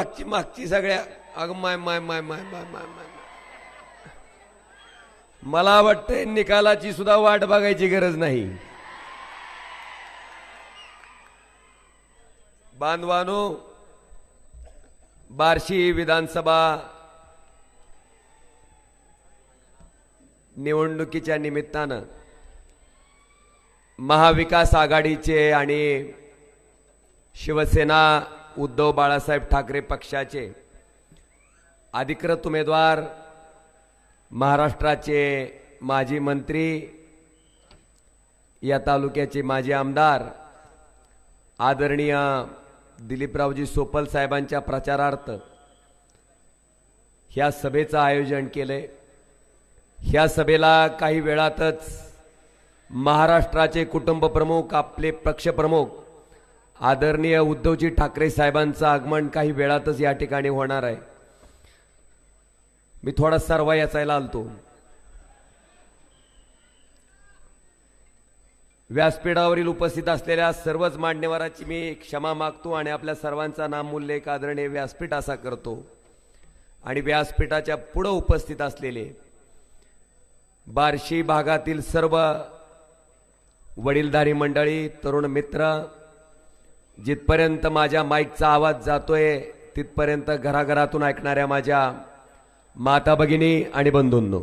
मागची मागची सगळ्या अग माय माय माय माय माय माय माय मला वाटतंय निकालाची सुद्धा वाट बघायची गरज नाही. बांधवानो, बार्शी विधानसभा निवडणुकीच्या निमित्तानं महाविकास आघाडीचे आणि शिवसेना उद्धव बाळासाहेब ठाकरे पक्षाचे अधिकृत उमेदवार, महाराष्ट्राचे माजी मंत्री, या तालुक्याचे माजी आमदार आदरणीय दिलीपरावजी सोपल साहेबांच्या प्रचारार्थ ह्या सभेचं आयोजन केले. ह्या सभेला काही वेळातच महाराष्ट्राचे कुटुंब प्रमुख, आपले पक्षप्रमुख आदरणीय उद्धवजी ठाकरे साहेबांचं आगमन काही वेळातच या ठिकाणी होणार आहे. मी थोडा सर्व याचायला आलतो. व्यासपीठावरील उपस्थित असलेल्या सर्वच मान्यवरांची मी क्षमा मागतो आणि आपल्या सर्वांचा नामोल्लेख आदरणीय व्यासपीठ असा करतो. आणि व्यासपीठाच्या पुढे उपस्थित असलेले बार्शी भागातील सर्व वडीलधारी मंडळी, तरुण मित्र, जिथपर्यंत माझ्या माईकचा आवाज जातोय तिथपर्यंत घराघरातून ऐकणाऱ्या माझ्या माता भगिनी आणि बंधूंनो,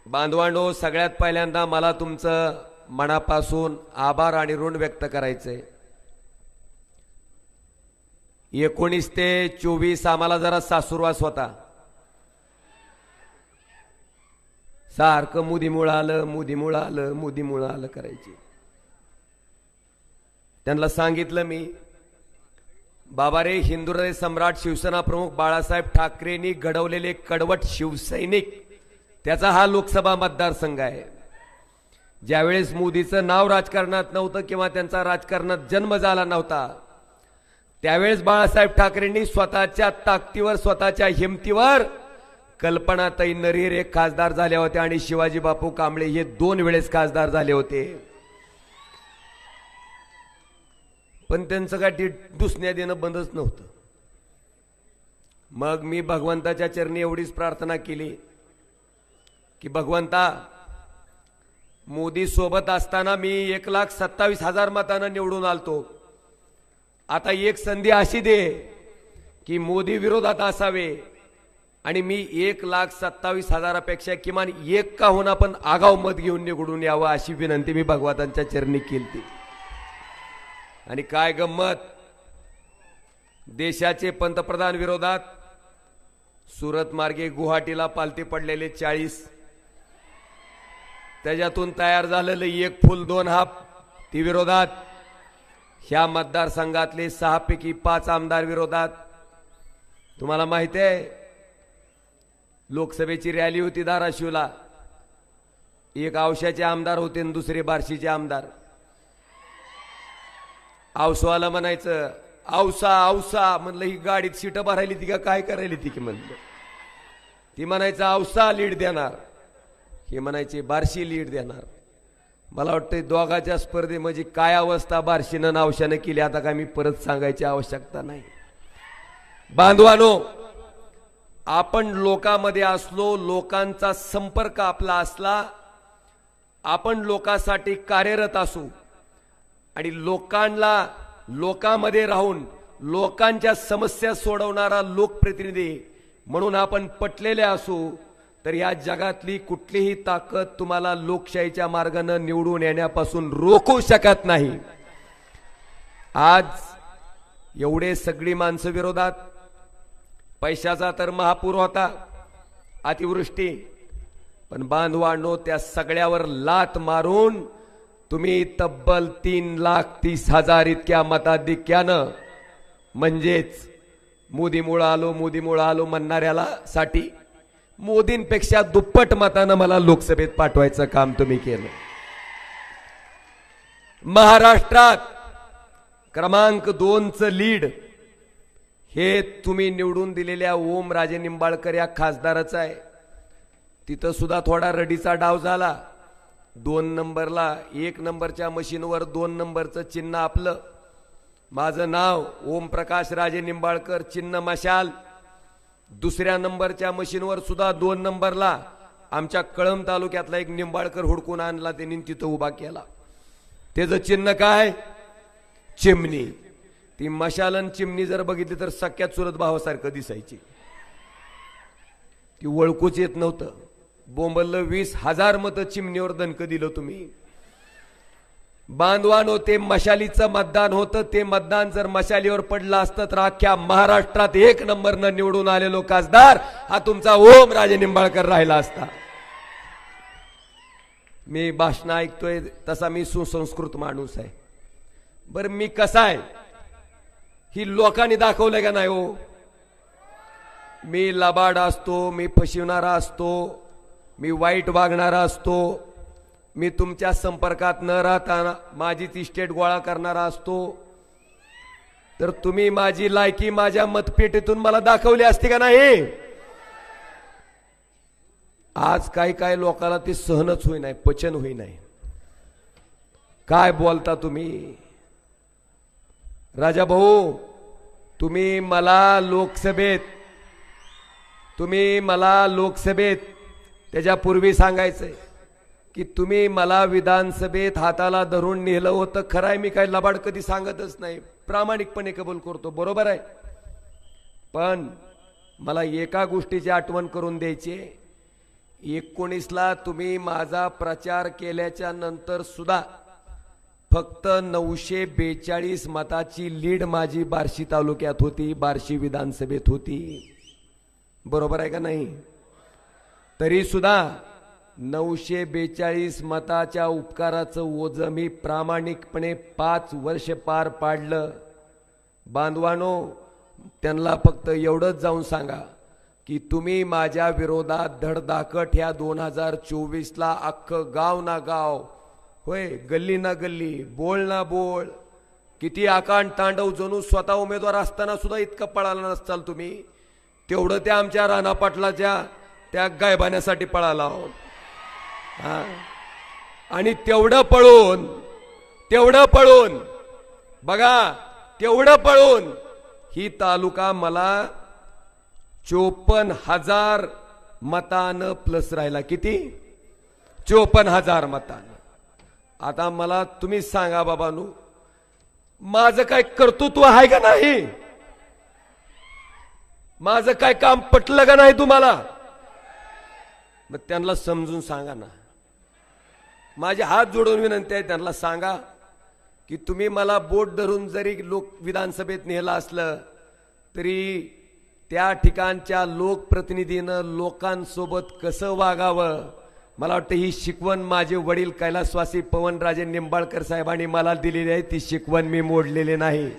बांधवांनो, सगळ्यात पहिल्यांदा मला तुमचं मनापासून आभार आणि ऋण व्यक्त करायचंय. 19 ते 24 आम्हाला जरा सासुरवास होता. सारखं मुदीमुळं आलं, मुदीमुळं आलं, मुदीमुळं आलं करायची. त्यांना सांगितलं मी, बाबा रे, हिंदुहृदय सम्राट शिवसेना प्रमुख बाळासाहेब ठाकरेंनी घडवलेले कडवट शिवसैनिक, त्याचा हा लोकसभा मतदारसंघ आहे. ज्यावेळेस मोदीचं नाव राजकारणात नव्हतं किंवा त्यांचा राजकारणात जन्म झाला नव्हता, त्यावेळेस बाळासाहेब ठाकरेंनी स्वतःच्या ताकदीवर, स्वतःच्या हिमतीवर कल्पनाताई नरहर एक खासदार झाले होते आणि शिवाजी बापू कांबळे हे 2 वेळेस खासदार झाले होते. पण त्यांचं काय दुसण्या देणं बंदच नव्हतं. मग मी भगवंताच्या चरणी एवढीच प्रार्थना केली की भगवंता, मोदी सोबत असताना मी 1,27,000 मतांना निवडून आलतो. आता एक संधी अशी दे की मोदी विरोधात असावे आणि मी 1,27,000पेक्षा किमान एक का होईना पण आगाव मत घेऊन निवडून यावं, अशी विनंती मी भगवंतांच्या चरणी केली. आणि काय गंमत, देशाचे पंतप्रधान विरोधात सुरत मार्गे गुवाहाटीला पालथे पडलेले 40, त्याच्यातून तयार झालेलं 1 फूल 2 हाफ ती विरोधात. ह्या मतदारसंघातले 6 पैकी 5 आमदार विरोधात. तुम्हाला माहिती आहे, लोकसभेची रॅली होती धाराशिवला, एक औशाचे आमदार होते आणि दुसरे बार्शीचे आमदार. औसवाला म्हणायचं औसा औसा, म्हणलं ही गाडीत सीट भरायली ती का काय करायली ती की म्हणलं. ती म्हणायचं औसा लीड देणार, हे म्हणायचे बार्शी लीड देणार. मला वाटतं दोघाच्या स्पर्धेमध्ये काय अवस्था बार्शीनं औशानं केली आता काय मी परत सांगायची आवश्यकता नाही. बांधवानो, आपण लोकांमध्ये असलो, लोकांचा संपर्क आपला असला, आपण लोकांसाठी कार्यरत असू आणि लोकांमध्ये राहून लोकांच्या समस्या सोडवणारा लोकप्रतिनिधी म्हणून आपण पटलेले असू, तर या जगातली कुठलीही ताकद तुम्हाला लोकशाहीच्या मार्गाने निवडून येण्यापासून रोखू शकत नाही. आज एवढे सगळी माणसं विरोधात, पैशाचा तर महापूर होता, अतिवृष्टी, पण बांधवांनो, त्या सगळ्यावर लात मारून तुम्ही तब्बल 3,30,000 इतक्या मताधिक्यानं, म्हणजेच मोदीमुळं आलो, मोदीमुळं आलो म्हणणाऱ्याला साठी मोदींपेक्षा दुप्पट मतानं मला लोकसभेत पाठवायचं काम तुम्ही केलं. महाराष्ट्रात क्रमांक 2चं लीड हे तुम्ही निवडून दिलेल्या ओमराजे निंबाळकर या खासदाराच आहे. तिथं सुद्धा थोडा रडीचा डाव झाला. 2 नंबरला 1 नंबरच्या मशीनवर 2 नंबरचं चिन्ह आपलं, माझं नाव ओमप्रकाश राजे निंबाळकर, चिन्ह मशाल. दुसऱ्या नंबरच्या मशीनवर सुद्धा 2 नंबरला आमच्या कळंब तालुक्यातला एक निंबाळकर हुडकून आणला, त्यांनी तिथं उभा केला. त्याचं चिन्ह काय? चिमणी. ती मशालन चिमणी जर बघितली तर सख्यात चुलत भावासारखं दिसायची. ती ओळखूच येत नव्हतं. बोंबललं 20,000 मतं चिमणीवर दणक दिलं तुम्ही. बांधवानो, ते मशालीचं मतदान होतं. ते मतदान जर मशालीवर पडलं असतं तर अख्ख्या महाराष्ट्रात 1 नंबरनं निवडून आलेलो खासदार हा तुमचा ओम राजे निंबाळकर राहिला असता. मी भाषण ऐकतोय तसा मी सुसंस्कृत माणूस आहे. बरं मी कसा आहे ही लोकांनी दाखवलंय का नाही हो? मी लबाड असतो, मी फसवणारा असतो, मी वाईट वागणारा असतो, मी तुमच्या संपर्कात न राहता माझीच इस्टेट गोळा करणारा असतो. तर तुम्ही माझी लायकी माझ्या मतपेटीतून मला दाखवली असती का नाही? आज काय लोकांना ते सहनच होई नाही, पचन होई नाही. काय बोलता तुम्ही? राजा भाऊ, तुम्ही मला लोकसभेत त्याच्यापूर्वी सांगायचंय की तुम्ही मला विधानसभेत हाताला धरून नेलं होतं. खरं आहे, मी काही लबाड कधी सांगतच नाही, प्रामाणिकपणे कबूल करतो, बरोबर आहे. पण मला एका गोष्टीची आठवण करून द्यायची. 19ला तुम्ही माझा प्रचार केल्याच्या नंतर सुद्धा फक्त 942 मताची लीड माझी बार्शी तालुक्यात होती, बार्शी विधानसभेत होती, बरोबर आहे का नाही? तरी सुद्धा 942 मताच्या उपकाराचं ओझं मी प्रामाणिकपणे 5 वर्ष पार पाडलं. बांधवानो, त्यांना फक्त एवढंच जाऊन सांगा की तुम्ही माझ्या विरोधात धडधाकट ह्या 2024ला अख्खं गाव ना गाव, होय गल्ली ना गल्ली, बोल ना बोल, किती आकांड तांडव, जणू स्वतः उमेदवार असताना सुद्धा इतकं पळाला नसताल तुम्ही, तेवढं त्या आमच्या राणा पाटलाच्या त्या गायबाण्यासाठी पळाला आहोत. आणि तेवढं पळून बघा, तेवढं पळून ही तालुका मला 54,000 मतानं प्लस राहिला. किती? 54,000 मतानं. आता मला तुम्ही सांगा बाबांनो, माझं काय कर्तृत्व आहे का नाही? माझं काय काम पटलं का नाही तुम्हाला? मग त्यांना समजून सांगा ना. माझे हात जोडून विनंती आहे, त्यांना सांगा की तुम्ही मला बोट धरून जरी विधानसभेत नेलं असलं तरी त्या ठिकाणच्या लोकप्रतिनिधीनं लोकांसोबत कसं वागावं, मला वाटतं ही शिकवण माझे वडील कैलासवासी पवनराजे निंबाळकर साहेबांनी मला दिलेली आहे. ती शिकवण मी मोडलेली नाही.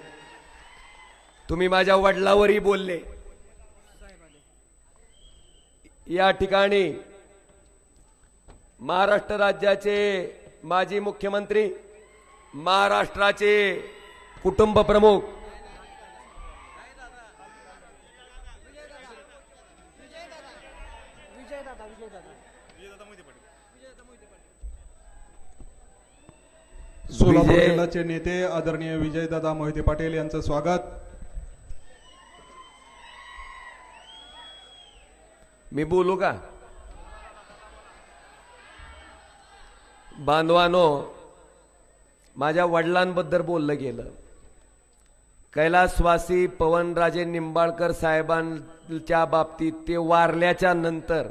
तुम्ही माझ्या वडिलावरही बोलले. या ठिकाणी महाराष्ट्र राज्याचे माजी मुख्यमंत्री, महाराष्ट्राचे कुटुंब प्रमुख सोलापूर जिल्ह्याचे नेते आदरणीय विजयदादा मोहिते पाटील यांचं स्वागत. मी बोलू का? बांधवानो, माझ्या वडिलांबद्दल बोललं गेलं. कैलासवासी पवनराजे निंबाळकर साहेबांच्या बाबतीत ते वारल्याच्या नंतर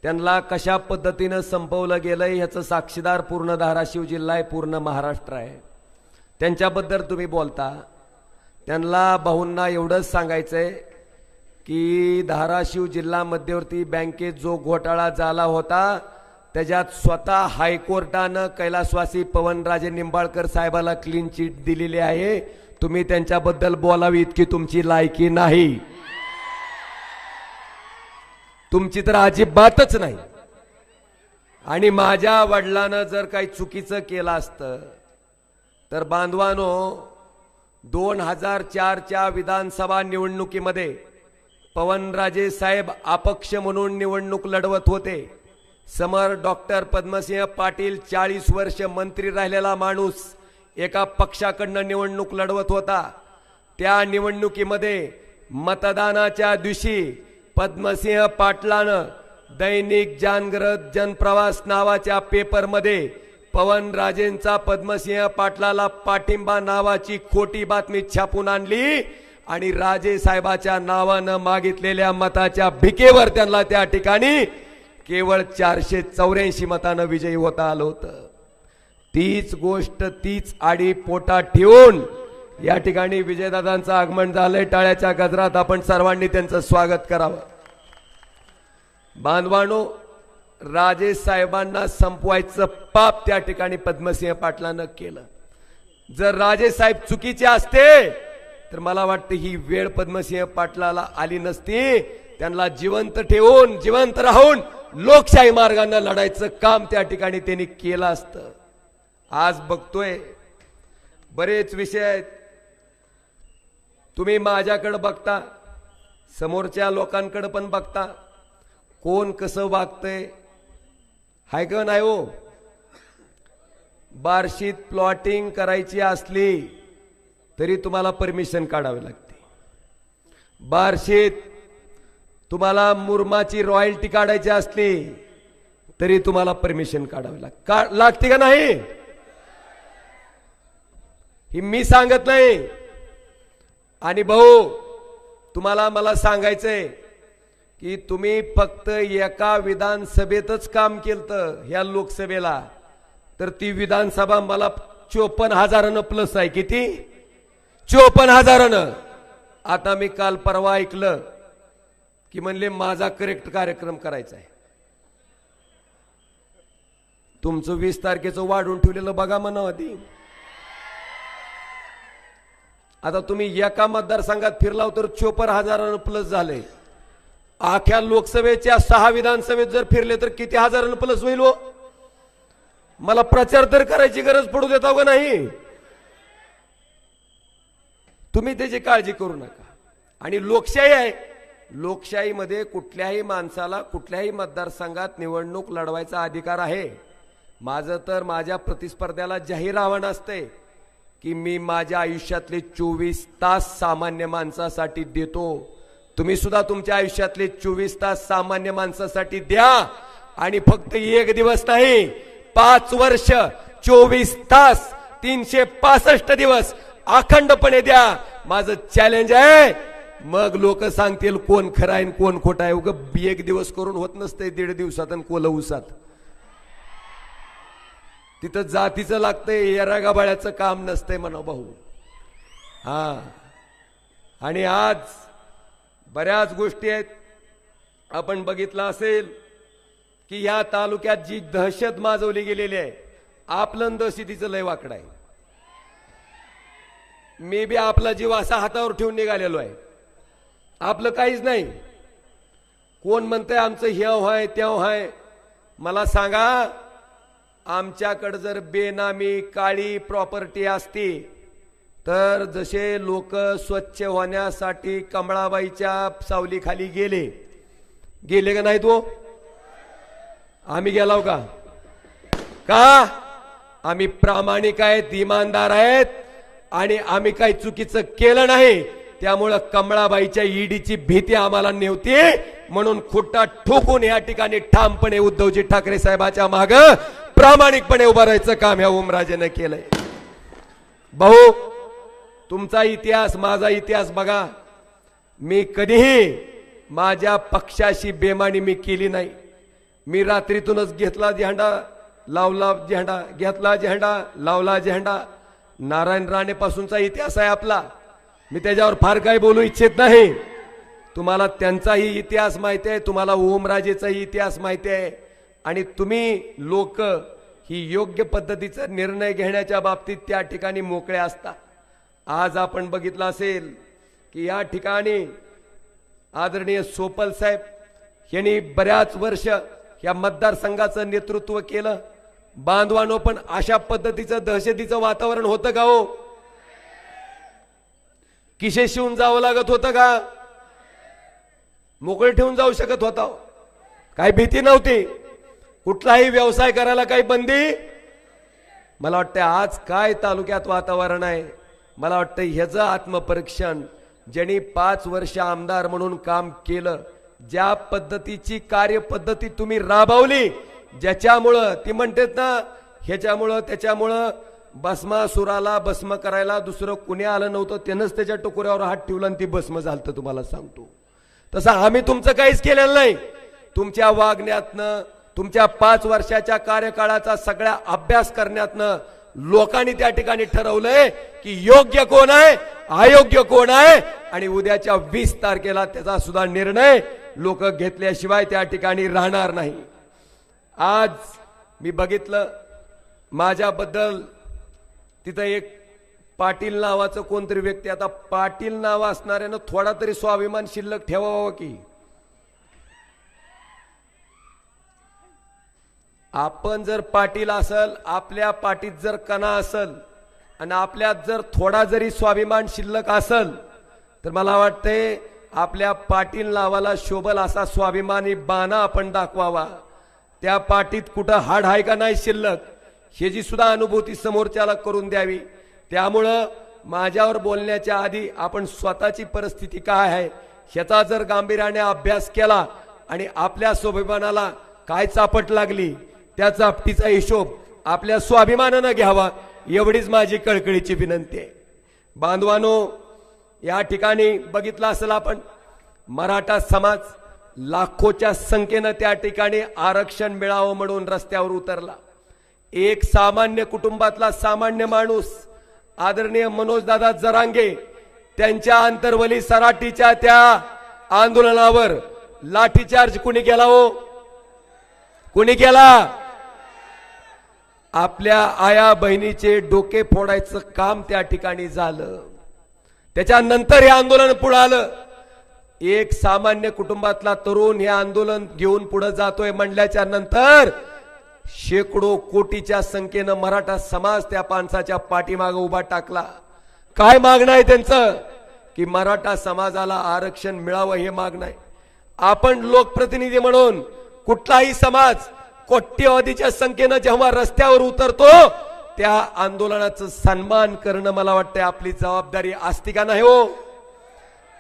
त्यांना कशा पद्धतीनं संपवलं गेलं ह्याचं साक्षीदार पूर्ण धाराशिव जिल्हा आहे, पूर्ण महाराष्ट्र आहे. त्यांच्याबद्दल तुम्ही बोलता. त्यांना भाऊंना एवढंच सांगायचंय की धाराशिव जिल्हा मध्यवर्ती बँकेत जो घोटाळा झाला होता त्याच्यात स्वतः हायकोर्टानं कैलासवासी पवनराजे निंबाळकर साहेबाला क्लीन चिट दिलेली आहे. तुम्ही त्यांच्याबद्दल बोलावी इतकी तुमची लायकी नाही, तुमची तर अजिबातच नाही. आणि माझ्या वडिलांना जर काही चुकीचं केलं असतं तर बांधवानो, 2004च्या विधानसभा निवडणुकीमध्ये पवनराजे साहेब अपक्ष म्हणून निवडणूक लढवत होते. समोर डॉक्टर पद्मसिंह पाटील 40 वर्ष मंत्री राहिलेला माणूस एका पक्षाकडनं निवडणूक लढवत होता. त्या निवडणुकीमध्ये मतदानाच्या दिवशी पद्मसिंह पाटलानं दैनिक जागृत जनप्रवास नावाच्या पेपरमध्ये पवनराजेंचा पद्मसिंह पाटलाला पाठिंबा नावाची खोटी बातमी छापून आणली आणि राजे साहेबाच्या नावानं मागितलेल्या मताच्या भिकेवर त्यांना त्या ठिकाणी केवळ 484 मतानं विजयी होता आलं होतं. तीच गोष्ट तीच आडी पोटात ठेवून या ठिकाणी विजयदादांचं आगमन झालंय. टाळ्याच्या गजरात आपण सर्वांनी त्यांचं स्वागत करावं. बांधवानो, राजे साहेबांना संपवायचं पाप त्या ठिकाणी पद्मसिंह पाटलानं केलं. जर राजे साहेब चुकीचे असते तर मला वाटतं ही वेळ पद्मसिंह पाटलाला आली नसती. त्यांना जिवंत ठेवून जिवंत राहून लोकशाही मार्गाने लढायचं काम त्या ठिकाणी त्यांनी केलं असतं. आज बघतोय बरेच विषय आहेत. तुम्ही माझ्याकडे बघता, समोरच्या लोकांकडे पण बघता, कोण कसं वागतंय हाय का नाही हो. बार्शीत प्लॉटिंग करायची असली तरी तुम्हाला परमिशन काढावी लागते. बार्शीत तुम्हाला मुरमाची रॉयल्टी काढायची असली तरी तुम्हाला परमिशन काढावी लागते का नाही. ही मी सांगत नाही. आणि भाऊ, तुम्हाला मला सांगायचंय की तुम्ही फक्त एका विधानसभेतच काम केलं ह्या लोकसभेला, तर ती विधानसभा मला 54,000 प्लस आहे. किती? 54,000. आता मी काल परवा ऐकलं की म्हणले माझा करेक्ट कार्यक्रम करायचा आहे. तुमचं 20 तारखेचं वाढून ठेवलेलं बघा म्हणा आधी. आता तुम्ही एका मतदारसंघात फिरलाव तर 54,000 प्लस झाले. आख्या लोकसभेच्या 6 विधानसभेत जर फिरले तर किती हजारांना प्लस होईल हो. मला प्रचार तर करायची गरज पडू देता का नाही. तुम्ही त्याची काळजी करू नका. आणि लोकशाही आहे. लोकशाहीमध्ये कुठल्याही माणसाला कुठल्याही मतदारसंघात निवडणूक लढवायचा अधिकार आहे. माझं तर माझ्या प्रतिस्पर्ध्याला जाहीर आव्हान असते की मी माझ्या आयुष्यातले 24 तास सामान्य माणसासाठी देतो. तुम्ही सुद्धा तुमच्या आयुष्यातले 24 तास सामान्य माणसासाठी द्या. आणि फक्त एक दिवस नाही, 5 वर्ष 24 तास 365 दिवस अखंडपणे द्या. माझं चॅलेंज आहे. मग लोक सांगतील कोण खरं आहे कोण खोटं आहे. उग एक दिवस करून होत नसते, 1.5 दिवसात आणि कोल उसात. तिथं जातीचं लागतंय, येरागाबाळ्याचं काम नसतंय म्हणा भाऊ. हा, आणि आज बऱ्याच गोष्टी आहेत. आपण बघितलं असेल की या तालुक्यात जी दहशत माजवली गेलेली आहे, आपलं दहशतीचं लय वाकड आहे. मी बी आपला जीव असा हातावर ठेवून निघालेलो आहे. आपलं काहीच नाही. कोण म्हणतंय आमचं ह्याव आहे त्याव आहे. मला सांगा, आमच्याकडे जर बेनामी काळी प्रॉपर्टी असती तर जसे लोक स्वच्छ होण्यासाठी कमळाबाईच्या सावलीखाली गेले का नाही तो. आम्ही गेलो का? आम्ही प्रामाणिक आहेत, इमानदार आहेत आणि आम्ही काही चुकीचं केलं नाही. त्यामुळं कमळाबाईच्या ईडीची भीती आम्हाला नव्हती. म्हणून खुट्टा ठोकून या ठिकाणी ठामपणे उद्धवजी ठाकरे साहेबांच्या माग प्रामाणिकपणे उभं राहायचं काम ह्या ओमराजेने केलंय. भाऊ, तुमचा इतिहास माझा इतिहास बघा. मी कधीही माझ्या पक्षाशी बेमानी मी केली नाही. मी रात्रीतूनच घेतला झेंडा, लावला झेंडा, घेतला झेंडा, लावला झेंडा. नारायण राणे पासूनचा इतिहास आहे आपला. मी त्याच्यावर फार काही बोलू इच्छित नाही. तुम्हाला त्यांचाही इतिहास माहिती आहे, तुम्हाला ओमराजेचाही इतिहास माहिती आहे. आणि तुम्ही लोक ही योग्य पद्धतीचा निर्णय घेण्याच्या बाबतीत त्या ठिकाणी मोकळे असता. आज आपण बघितलं असेल की या ठिकाणी आदरणीय सोपल साहेब यांनी बऱ्याच वर्ष या मतदारसंघाचं नेतृत्व केलं. बांधवांनो, पण अशा पद्धतीचं दहशतीचं वातावरण होतं का हो? किशे शिवून जावं लागत होतं का? मोकळे ठेवून जाऊ शकत होता? काही भीती नव्हती. कुठलाही व्यवसाय करायला काही बंदी मला वाटतं आज काय तालुक्यात वातावरण आहे, मला वाटतं ह्याचं आत्मपरीक्षण ज्यांनी 5 वर्ष आमदार म्हणून काम केलं, ज्या पद्धतीची कार्यपद्धती तुम्ही राबवली, ज्याच्यामुळं ती म्हणतात ना ह्याच्यामुळं त्याच्यामुळं भस्मासुराला भस्म करायला दुसरं कुणी आलं नव्हतं, त्यानंच त्याच्या टोकऱ्यावर हात ठेवला आणि ती भस्म झालतं. तुम्हाला सांगतो तसं आम्ही तुमचं काहीच केलेलं नाही. तुमच्या वागण्यातनं तुमच्या 5 वर्षाच्या कार्यकाळाचा सगळा अभ्यास करण्यातनं लोकांनी त्या ठिकाणी ठरवलंय की योग्य कोण आहे, अयोग्य कोण आहे, आणि उद्याच्या 20 तारखेला त्याचा सुद्धा निर्णय लोक घेतल्याशिवाय त्या ठिकाणी राहणार नाही. आज मी बघितलं माझ्याबद्दल तिथं एक पाटील नावाचं कोणतरी व्यक्ती, आता पाटील नाव असणाऱ्यानं थोडा तरी स्वाभिमान शिल्लक ठेवावा की. आपण जर पाटील असल, आपल्या पाठीत जर कणा असल आणि आपल्यात जर थोडा जरी स्वाभिमान शिल्लक असल, तर मला वाटतंय आपल्या पाटील नावाला शोभल असा स्वाभिमानी बाणा आपण दाखवावा. त्या पाठीत कुठं हाड आहे का नाही शिल्लक, ह्याची सुद्धा अनुभूती समोरच्याला करून द्यावी. त्यामुळं माझ्यावर बोलण्याच्या आधी आपण स्वतःची परिस्थिती काय आहे ह्याचा जर गांभीर्याने अभ्यास केला आणि आपल्या स्वाभिमानाला काय चापट लागली त्या चापटीचा हिशोब आपल्या स्वाभिमानानं घ्यावा, एवढीच माझी कळकळीची विनंती आहे. बांधवानो, या ठिकाणी बघितलं असेल आपण, मराठा समाज लाखोच्या संख्येनं त्या ठिकाणी आरक्षण मिळावं म्हणून रस्त्यावर उतरला. एक सामान्य कुटुंबातला सामान्य माणूस आदरणीय मनोजदादा जरांगे त्यांच्या अंतर्वली सराटीच्या त्या आंदोलनावर लाठीचार्ज कुणी केला हो? कुणी केला? आपल्या आया बहिणीचे डोके फोडायचं काम त्या ठिकाणी झालं. त्याच्यानंतर हे आंदोलन पुढे आलं. एक सामान्य कुटुंबातला तरुण हे आंदोलन घेऊन पुढे जातोय म्हणल्याच्या नंतर शेकडो कोटीच्या संख्येनं मराठा समाज त्या माणसाच्या पाठीमागे उभा टाकला. काय मागणं आहे त्यांचं? की मराठा समाजाला आरक्षण मिळावं हे मागणं आहे. आपण लोकप्रतिनिधी म्हणून कुठलाही समाज कोट्यवधीच्या संख्येनं जेव्हा रस्त्यावर उतरतो त्या आंदोलनाचं सन्मान करणं मला वाटतं आपली जबाबदारी असती का नाही हो?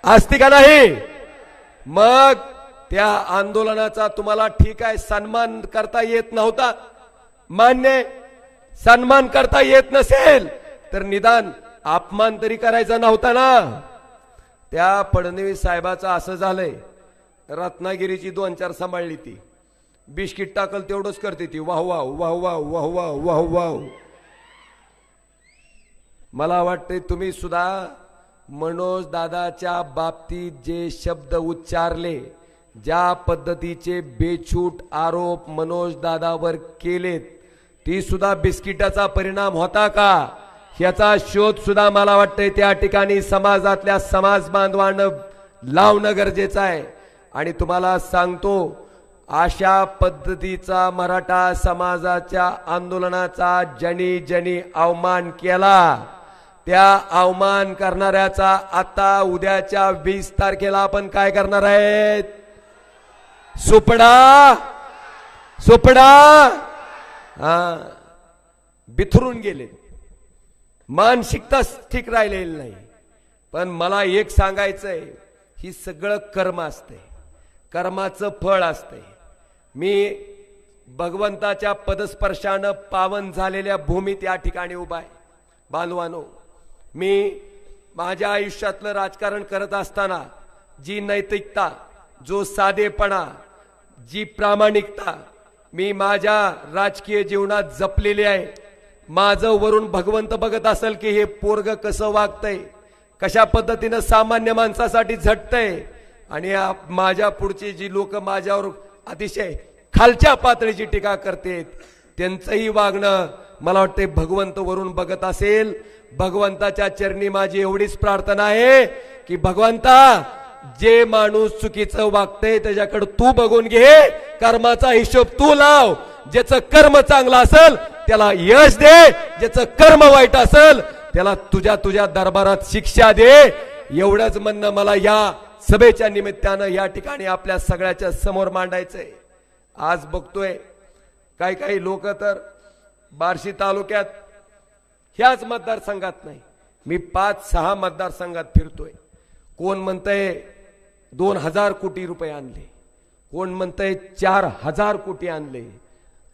असती का नाही? मग त्या आंदोलनाचा तुम्हाला ठीक आहे सन्मान करता येत नव्हता, मान्य, सन्मान करता येत नसेल तर निदान अपमान तरी करायचा नव्हता ना. त्या फडणवीस साहेबाचं असं झालंय, रत्नागिरीची 2-4 सांभाळली ती, बिस्किट टाकल तेवढंच करते ती, वाह वाह वाह वाह वाह वाह वाह वाह. मला वाटते तुम्ही सुद्धा मनोज दादाच्या बाबतीत जे शब्द उच्चारले, ज्या पद्धतीचे बेछूट आरोप मनोज दादावर केलेत, ती सुद्धा बिस्किटाचा परिणाम होता का ह्याचा शोध सुद्धा मला वाटतंय त्या ठिकाणी समाजातल्या समाज बांधवांना लावणं गरजेचं आहे. आणि तुम्हाला सांगतो, अशा पद्धतीचा मराठा समाजाच्या आंदोलनाचा ज्यांनी ज्यांनी अवमान केला त्या अवमान करणाऱ्याचा आता उद्याच्या 20 तारखेला आपण काय करणार आहेत? सुपडा सुपडा हा बिथरून गेले. मानसिकता ठीक राहिलेली नाही. पण मला एक सांगायचंय, ही सगळं कर्म असते, कर्माचं फळ असते. मी भगवंताच्या पदस्पर्शानं पावन झालेल्या भूमीत या ठिकाणी उभा आहे. बांधवानो, मी माझ्या आयुष्यातलं राजकारण करत असताना जी नैतिकता, जो साधेपणा, जी प्रामाणिकता मी माझ्या राजकीय जीवनात जपलेली आहे. माझं वरून भगवंत बघत असेल की हे पोरग कसं वागतंय, कशा पद्धतीनं सामान्य माणसासाठी झटतंय, आणि माझ्या पुढची जी लोक माझ्यावर अतिशय खालच्या पातळीची टीका करतात त्यांचंही वागणं मला वाटते भगवंत वरून बघत असेल. भगवंताच्या चरणी माझी एवढीच प्रार्थना आहे की भगवंता, जे माणूस चुकीचं वागतंय त्याच्याकडे तू बघून घे, कर्माचा हिशोब तू लाव. ज्याचं कर्म चांगलं असेल त्याला यश दे, ज्याचं कर्म वाईट असेल त्याला तुझ्या दरबारात शिक्षा दे. एवढंच म्हणणं मला या सभेच्या निमित्तानं या ठिकाणी आपल्या सगळ्याच्या समोर मांडायचंय. आज बघतोय काही लोक तर बार्शी तालुक्यात ह्याच मतदारसंघात नाही, मी 5-6 मतदारसंघात फिरतोय. कोण म्हणतंय 2000 कोटी रुपये आणले, कोण म्हणतंय 4000 कोटी आणले.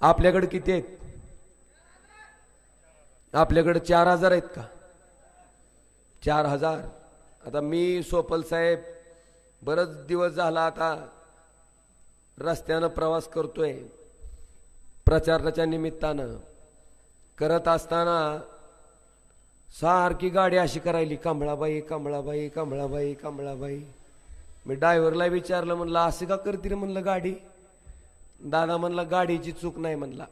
आपल्याकडे किती आहेत? आपल्याकडे 4000 आहेत का? 4000. आता मी सोपल साहेब बरंच दिवस झाला आता रस्त्यानं प्रवास करतोय प्रचाराच्या निमित्तानं. करत असताना सारखी गाडी अशी करायली, कमळाबाई कमळाबाई कमळाबाई कमळाबाई. मी ड्रायव्हरला विचारलं, म्हणलं असं का करते रे म्हणलं गाडी. दादा म्हणला गाडीची चूक नाही म्हणला,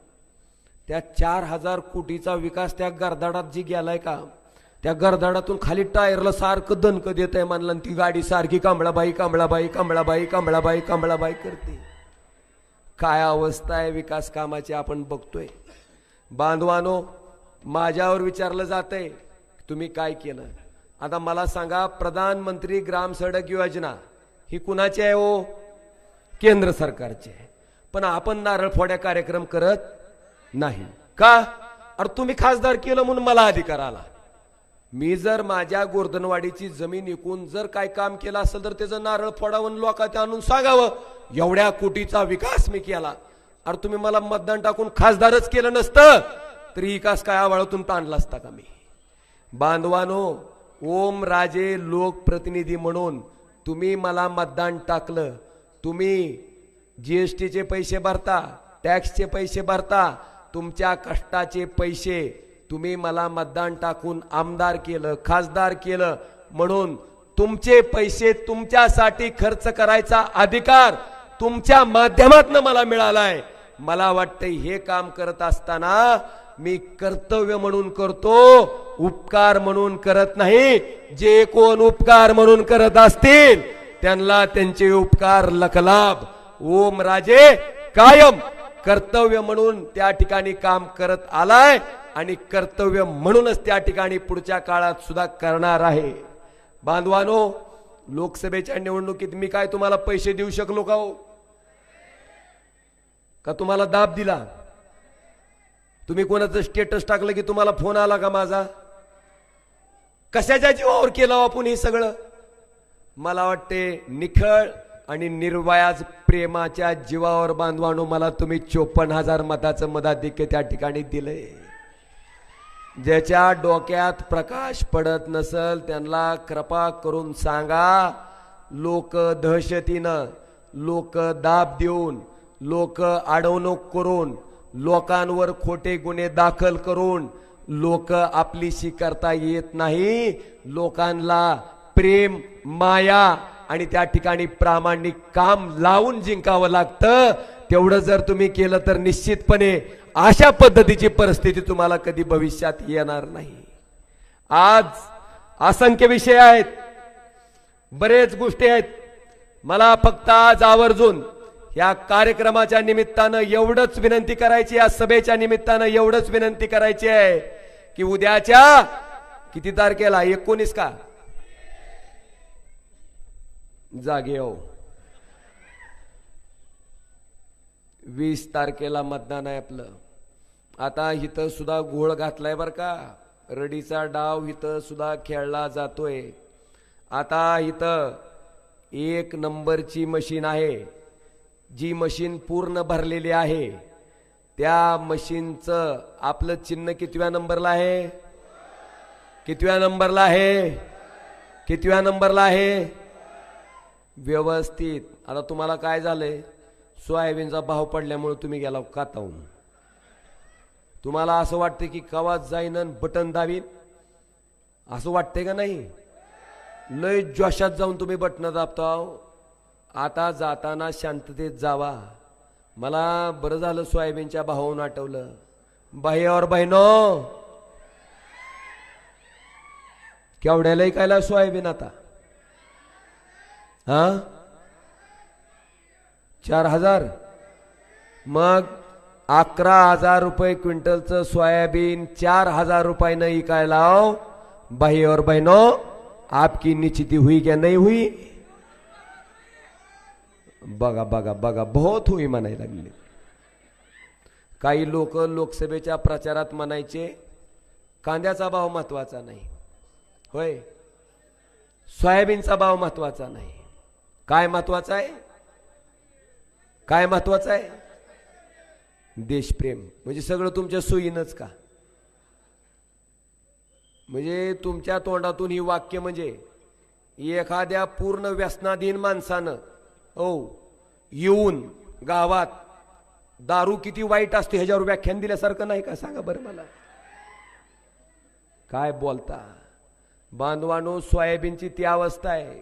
त्या 4000 कोटीचा विकास त्या गर्दाडात जी गेलाय का, त्या गर्दाडातून खाली टायरला सारखं दणकं देत आहे म्हणलं, ती गाडी सारखी कमळाबाई कमळाबाई कमळाबाई कमळाबाई कमळाबाई करते. काय अवस्था आहे विकास कामाची आपण बघतोय. बांधवानो, माझ्यावर विचारलं जातंय तुम्ही काय केलं. आता मला सांगा, प्रधानमंत्री ग्राम सडक योजना ही कुणाची आहे हो? केंद्र सरकारची आहे. पण आपण नारळ फोड्या कार्यक्रम करत नाही का? अरे तुम्ही खासदार केलं म्हणून मला अधिकार आला. मी जर माझ्या गोर्धनवाडीची जमीन विकून जर काय काम केलं असेल तर त्याचं नारळ फोडावून लोकांना आणून सांगावं एवढ्या कोटीचा विकास मी केला. अरे तुम्ही मला मतदान टाकून खासदारच केलं नसतं तरी विकास काय आवाळातून ताणला असता का मी? बांधवानो, ओम राजे लोकप्रतिनिधी म्हणून तुम्ही मला मतदान टाकलं. तुम्ही जीएसटीचे पैसे भरता, टॅक्सचे पैसे भरता, तुमच्या कष्टाचे पैसे तुम्ही मला मतदान टाकून आमदार केलं, खासदार केलं, म्हणून तुमचे पैसे तुमच्यासाठी खर्च करायचा अधिकार तुमच्या माध्यमातून मला मिळालाय. मला वाटतं हे काम करत असताना मी कर्तव्य म्हणून करतो, उपकार म्हणून करत नाही. जे कोण उपकार म्हणून करत असतील त्यांना त्यांचे उपकार लखलाभ. ओम राजे कायम कर्तव्य म्हणून त्या ठिकाणी काम करत आलाय आणि कर्तव्य म्हणूनच त्या ठिकाणी पुढच्या काळात सुद्धा करणार आहे. बांधवानो, लोकसभेच्या निवडणुकीत मी काय तुम्हाला पैसे देऊ शकलो का हो? का तुम्हाला दाब दिला? तुम्ही कोणाचं स्टेटस टाकलं की तुम्हाला फोन आला का माझा? कशाच्या जीवावर केलं आपण हे सगळं? मला वाटते निखळ आणि निर्वयाज प्रेमाच्या जीवावर बांधवानो मला तुम्ही 54,000 मताचं मताधिक्य त्या ठिकाणी दिलंय. ज्याच्या डोक्यात प्रकाश पडत नसल त्यांना कृपा करून सांगा. लोक दहशतीनं, लोक दाब देऊन, लोक अडवणूक करून, लोकांवर खोटे गुन्हे दाखल करून लोक आपलीशी करता येत नाही. लोकांना प्रेम, माया आणि त्या ठिकाणी प्रामाणिक काम लावून जिंकावं लागतं. तेवढं जर तुम्ही केलं तर निश्चितपणे अशा पद्धतीची परिस्थिती तुम्हाला कधी भविष्यात येणार नाही. आज असंख्य विषय आहेत, बरेच गोष्टी आहेत. मला फक्त आज आवर्जून या कार्यक्रमाच्या निमित्तानं एवढंच विनंती करायची, या सभेच्या निमित्तानं एवढंच विनंती करायची आहे की उद्याच्या किती तारखेला? 19 का? जागे हो. 20 तारखेला मतदान आहे आपलं. आता इथं सुद्धा घोळ घातलाय बर का, रडीचा डाव इथं सुद्धा खेळला जातोय. आता इथं 1 नंबरची मशीन आहे, जी मशीन पूर्ण भरलेली आहे. त्या मशीनचं आपलं चिन्ह कितव्या नंबरला आहे? कितव्या नंबरला आहे? कितव्या नंबरला आहे? व्यवस्थित. आता तुम्हाला काय झालंय? सोयाबीनचा भाव पडल्यामुळे तुम्ही गेला कातावून. तुम्हाला असं वाटतं की कवाच जाईन बटन दाबीन, असं वाटतंय का नाही? लय जोशात जाऊन तुम्ही बटन दाबता. आता जाताना शांततेत जावा. मला बरं झालं सोयाबीनच्या भावावरून आठवलं. भाई और बहिनो, केवढ्याला ऐकायला सोयाबीन आता? 4,000. मग 11,000 रुपये क्विंटलचं सोयाबीन 4,000 रुपयानं इकायला. भाई और बहनों, आपकी निश्चिती हुई क्या नहीं हुई? बघा बघा बघा, बहुत हुई म्हणायला लागले. काही लोक लोकसभेच्या प्रचारात म्हणायचे कांद्याचा भाव महत्वाचा नाही होय, सोयाबीनचा भाव महत्वाचा नाही, काय महत्वाचा आहे? काय महत्वाचं आहे? देशप्रेम. म्हणजे सगळं तुमच्या सोयीनंच का? म्हणजे तुमच्या तोंडातून ही वाक्य म्हणजे एखाद्या पूर्ण व्यसनाधीन माणसानं येऊन गावात दारू किती वाईट असते ह्याच्यावर व्याख्यान दिल्यासारखं नाही का? सांगा बरं मला. काय बोलता बांधवानो? सोयाबीनची ती अवस्था आहे.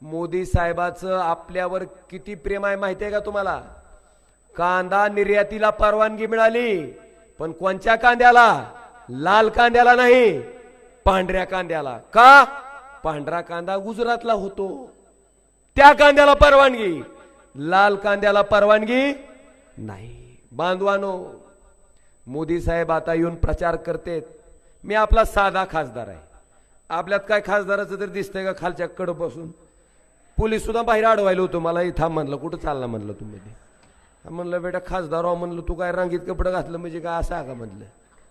मोदी साहेबाचं आपल्यावर किती प्रेम आहे माहिती आहे का तुम्हाला? कांदा निर्यातीला परवानगी मिळाली, पण कोणत्या कांद्याला? लाल कांद्याला नाही, पांढऱ्या कांद्याला. का? पांढरा कांदा गुजरातला होतो, त्या कांद्याला परवानगी, लाल कांद्याला परवानगी नाही. बांधवानो, मोदी साहेब आता येऊन प्रचार करतेत. मी आपला साधा खासदार आहे. आपल्यात काय खासदाराचं तर दिसतंय का? खालच्या कडं बसून पोलीस सुद्धा बाहेर अडवायला होतो मला. इथं म्हणलं कुठं चालला म्हणलं तुम्ही? म्हणलं बेटा खासदार हो म्हणलं, तू काय रांगीत कपडं घातलं म्हणजे काय असं का म्हणलं?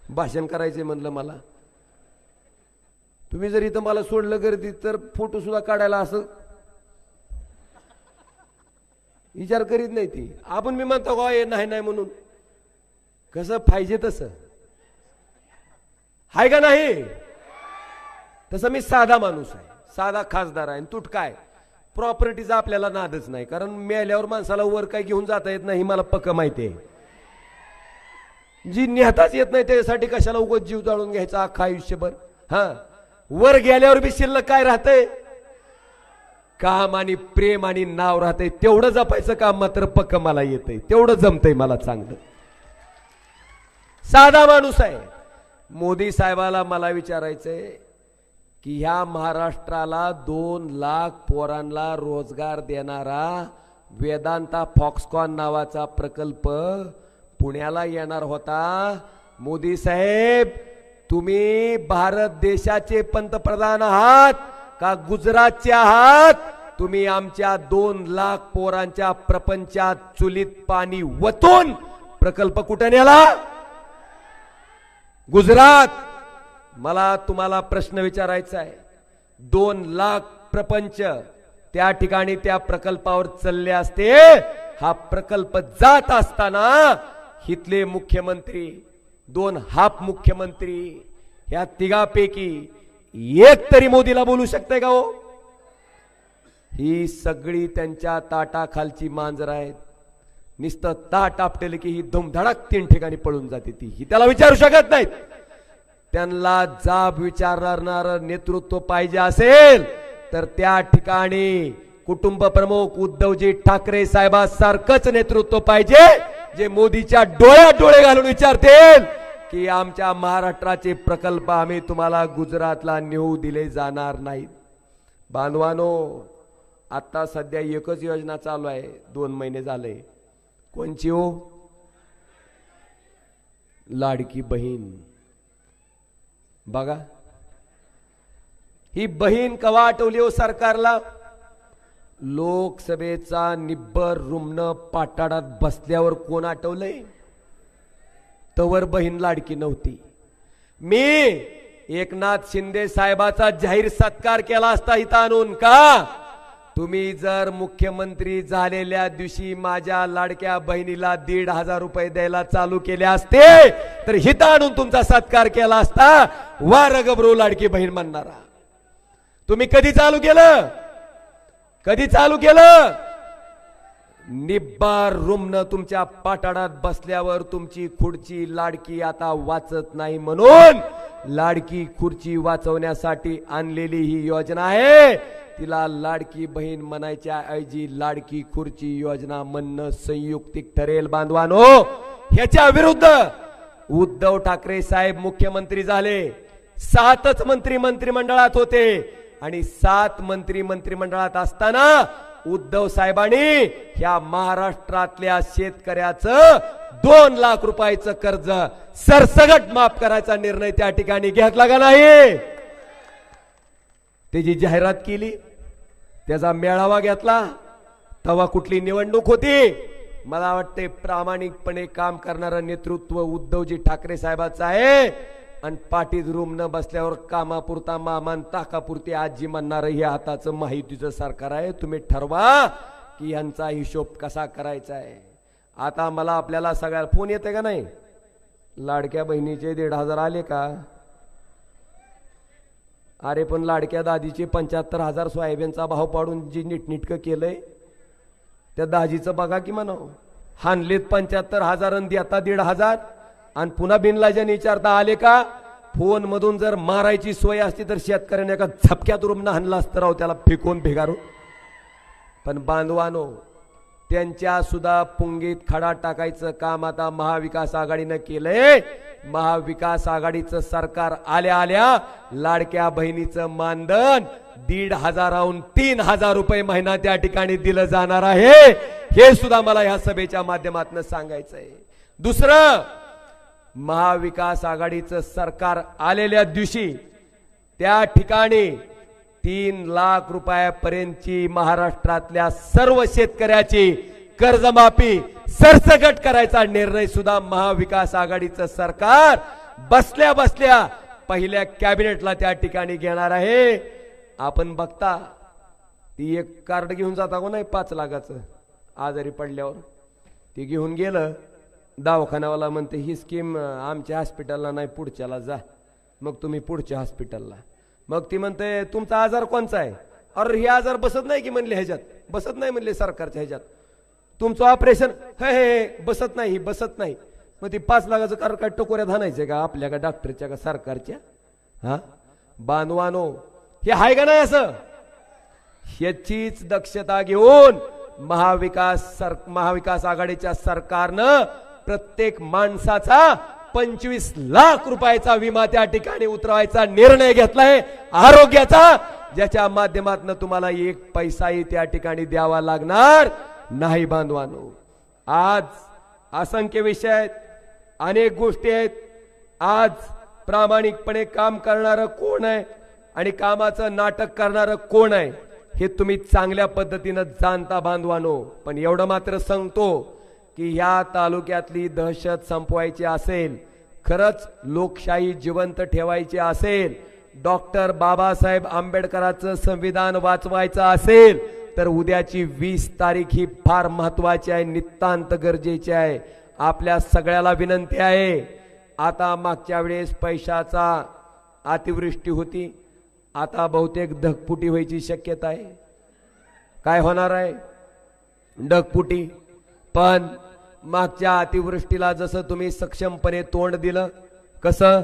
भाषण करायचे म्हणलं मला. तुम्ही जर इथं मला सोडलं गर्दीत तर फोटो सुद्धा काढायला असं विचार करीत नाही ती. आपण मी म्हणतो का नाही नाही म्हणून? कसं पाहिजे तसं आहे का नाही? तसं मी साधा माणूस आहे, साधा खासदार आहे. तुट काय प्रॉपर्टीचा आपल्याला नादच नाही, कारण मेल्यावर माणसाला वर काय घेऊन जाता येत नाही मला पक्क माहिती आहे. जी नेहताच येत नाही त्याच्यासाठी कशाला उगाच जीव जाळून घ्यायचा अख्खा आयुष्यभर? हा, वर गेल्यावर बी शिल्लक काय राहतंय? काम आणि प्रेम आणि नाव राहतंय. तेवढं जपायचं काम मात्र पक्क मला येतंय, तेवढं जमतंय मला चांगलं. साधा माणूस आहे. मोदी साहेबाला मला विचारायचंय की ह्या महाराष्ट्राला 2 लाख पोरांना रोजगार देणारा वेदांता फॉक्सकॉन नावाचा प्रकल्प पुण्याला येणार होता. मोदी साहेब, तुम्ही भारत देशाचे पंतप्रधान आहात का गुजरातचे आहात? तुम्ही आमच्या 2 लाख पोरांच्या प्रपंचात चुलीत पाणी वतून प्रकल्प कुठे नेला? गुजरात. मला तुम्हाला प्रश्न विचारायचा आहे. 2 लाख प्रपंच त्या ठिकाणी त्या प्रकल्पावर चालले असते. हा प्रकल्प जात असताना हितले मुख्यमंत्री, 2 हाफ मुख्यमंत्री, ह्या तिघापैकी एक तरी मोदीला बोलू शकते का हो? ही सगळी त्यांच्या ताटाखालची मांजर आहेत. नुसतं ताट आपटेल की ही धुमधडक 3 ठिकाणी पळून जाते. ही त्याला विचारू शकत नाहीत. त्यांना जाब विचारणार नेतृत्व पाहिजे असेल तर त्या ठिकाणी कुटुंब प्रमुख उद्धवजी ठाकरे साहेबांसारखंच नेतृत्व पाहिजे, जे मोदीच्या डोळ्यात डोळे घालून विचारतील की आमच्या महाराष्ट्राचे प्रकल्प आम्ही तुम्हाला गुजरातला नेऊ दिले जाणार नाहीत. बांधवानो, आता सध्या एकच योजना चालू आहे, 2 महिने झाले. कोणची हो? लाडकी बहीण. बघा, ही बहीण कवा आठवली हो सरकारला? लोकसभेचा निब्बर रुमन पाटाडात बसल्यावर कोण आठवलंय? तवर बहीण लाडकी नव्हती. मी एकनाथ शिंदे साहेबाचा जाहीर सत्कार केला असता इथं आणून. का? तुम्ही जर मुख्यमंत्री झालेल्या दिवशी माझ्या लाडक्या बहिणीला 1,500 रुपये द्यायला चालू केले असते तर हिथं आणून तुमचा सत्कार केला असता. वार गबरू लाडकी बहीण म्हणणारा. तुम्ही कधी चालू केलं? कधी चालू केलं? निब्बार रुमन तुमच्या पाटाडात बसल्यावर तुमची खुर्ची लाडकी आता वाचत नाही, म्हणून लाडकी खुर्ची वाचवण्यासाठी आणलेली ही योजना आहे. तिला लाडकी बहीण म्हणायच्या ऐवजी लाडकी खुर्ची योजना म्हणणं संयुक्तिक ठरेल. बांधवानो, ह्याच्या विरुद्ध उद्धव ठाकरे साहेब मुख्यमंत्री झाले. 7च मंत्री मंत्रिमंडळात होते आणि 7 मंत्री मंत्रिमंडळात असताना उद्धव साहेबांनी ह्या महाराष्ट्रातल्या शेतकऱ्याचं 2 लाख रुपयाचं कर्ज सरसगट माफ करायचा निर्णय त्या ठिकाणी घेतला का नाही? त्याची जाहिरात केली, त्याचा मेळावा घेतला. तेव्हा कुठली निवडणूक होती? मला वाटते प्रामाणिकपणे काम करणारं नेतृत्व उद्धवजी ठाकरे साहेबांचं आहे. आणि पाठीत रूम न बसल्यावर कामापुरता मामान ताकापुरती आजी म्हणणार हे आताचं माहितीचं सरकार आहे. तुम्ही ठरवा की यांचा हिशोब कसा करायचा आहे. आता मला आपल्याला सगळ्या फोन येते का नाही, लाडक्या बहिणीचे 1,500 आले का? अरे पण लाडक्या दादीचे 75,000 सोयाबीनचा भाव पाडून जी नीटनीटकं केलंय त्या दाजीचं बघा की म्हणावं. हानलेत 75,000 आणि देता 1,500 आणि पुन्हा बिनलाजाने विचारता आले का? फोन मधून जर मारायची सोय असती तर शेतकऱ्याने एका झपक्यात रुमनं हाणला असतं राव त्याला फेकून भिगारून. पण बांधवानो, त्यांच्या सुद्धा पुंगीत खडा टाकायचं काम आता महाविकास आघाडीनं केलंय. महाविकास आघाडीचं सरकार आल्या आल्या लाडक्या बहिणीचं मानधन 1,500 3,000 रुपये महिना त्या ठिकाणी दिलं जाणार आहे. हे सुद्धा मला या सभेच्या माध्यमातून सांगायचं आहे. दुसरं, महाविकास आघाडीचं सरकार आलेल्या दिवशी त्या ठिकाणी 3 लाख रुपयापर्यंतची महाराष्ट्रातल्या सर्व शेतकऱ्याची कर्जमाफी सरसकट करायचा निर्णय सुद्धा महाविकास आघाडीचं सरकार बसल्या बसल्या पहिल्या कॅबिनेटला त्या ठिकाणी घेणार आहे. आपण बघता ती एक कार्ड घेऊन जाता को नाही 5 लाखाचं आजारी पडल्यावर, ती घेऊन गेलं दवाखान्यावाला म्हणते ही स्कीम आमच्या हॉस्पिटलला नाही, पुढच्याला जा. मग तुम्ही पुढच्या हॉस्पिटलला, मग ती म्हणते तुमचा आजार कोणचा आहे? अरे हे आजार बसत नाही की म्हणले ह्याच्यात, बसत नाही म्हणले सरकारच्या ह्याच्यात. तुमचं ऑपरेशन हे बसत नाही, बसत नाही. मग ती 5 लाखाचं कारण काय टकोऱ्यात आणायचं का आपल्या का डॉक्टरच्या का सरकारच्या? हा बांधवानो, हे आहे का नाही असं? ह्याचीच दक्षता घेऊन महाविकास आघाडीच्या सरकारनं प्रत्येक माणसाचा 25 लाख रुपयाचा विमा त्या ठिकाणी उतरवायचा निर्णय घेतलाय आरोग्याचा, ज्याच्या माध्यमातून तुम्हाला 1 पैसाही त्या ठिकाणी द्यावा लागणार नाही. बांधवांनो, आज असंख्य विषय आहेत, अनेक गोष्टी आहेत. आज प्रामाणिकपणे काम करणारं कोण आहे आणि कामाचं नाटक करणारं कोण आहे हे तुम्ही चांगल्या पद्धतीनं जाणता बांधवानो. पण एवढं मात्र सांगतो की ह्या तालुक्यातली दहशत संपवायची असेल, खरंच लोकशाही जिवंत ठेवायची असेल, डॉक्टर बाबासाहेब आंबेडकरांचं संविधान वाचवायचं असेल तर उद्याची 20 तारीख ही फार महत्वाची आहे, नितांत गरजेची आहे. आपल्या सगळ्याला विनंती आहे, आता मागच्या वेळेस पैशाचा अतिवृष्टी होती, आता बहुतेक ढगफुटी व्हायची शक्यता आहे. काय होणार आहे? ढगफुटी. पण मागच्या अतिवृष्टीला जसं तुम्ही सक्षमपणे तोंड दिलं, कसं?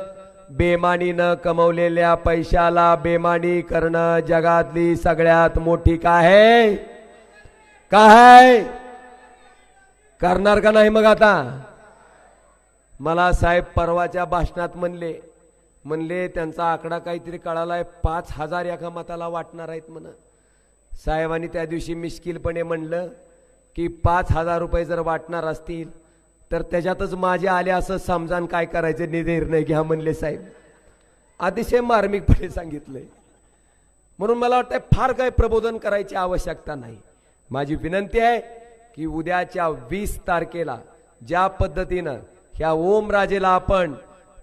बेमानीनं कमवलेल्या पैशाला बेमानी करणं जगातली सगळ्यात मोठी काय करणार का नाही? मग आता मला साहेब परवाच्या भाषणात म्हणले त्यांचा आकडा काहीतरी कळालाय, 5,000 एका मताला वाटणार आहेत म्हण. साहेबांनी त्या दिवशी मिश्किलपणे म्हणलं की 5,000 रुपये जर वाटणार असतील तर त्याच्यातच माझे आले असं समजान काय करायचं निर्णय घ्या म्हणले साहेब. अतिशय मार्मिकपणे सांगितलंय. म्हणून मला वाटतं फार काय प्रबोधन करायची आवश्यकता नाही. माझी विनंती आहे की उद्याच्या 20 तारखेला ज्या पद्धतीनं ह्या ओमराजेला आपण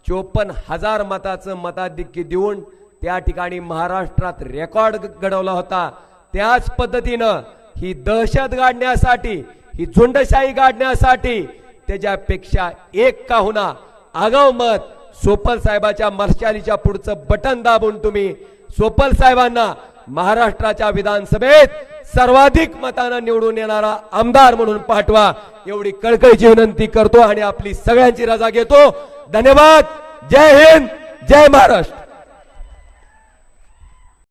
54,000 मताचं मताधिक्य देऊन त्या ठिकाणी महाराष्ट्रात रेकॉर्ड घडवला होता, त्याच पद्धतीनं ही दहशत गाडण्यासाठी, ही झुंडशाही गाडण्यासाठी त्याच्यापेक्षा 1 का होना आगाऊ मत सोपल साहेबाच्या मशालीच्या पुढचं बटन दाबून तुम्ही सोपल साहेबांना महाराष्ट्राच्या विधानसभेत सर्वाधिक मतानं निवडून येणारा आमदार म्हणून पाठवा, एवढी कळकळीची विनंती करतो आणि आपली सगळ्यांची रजा घेतो. धन्यवाद. जय हिंद, जय महाराष्ट्र.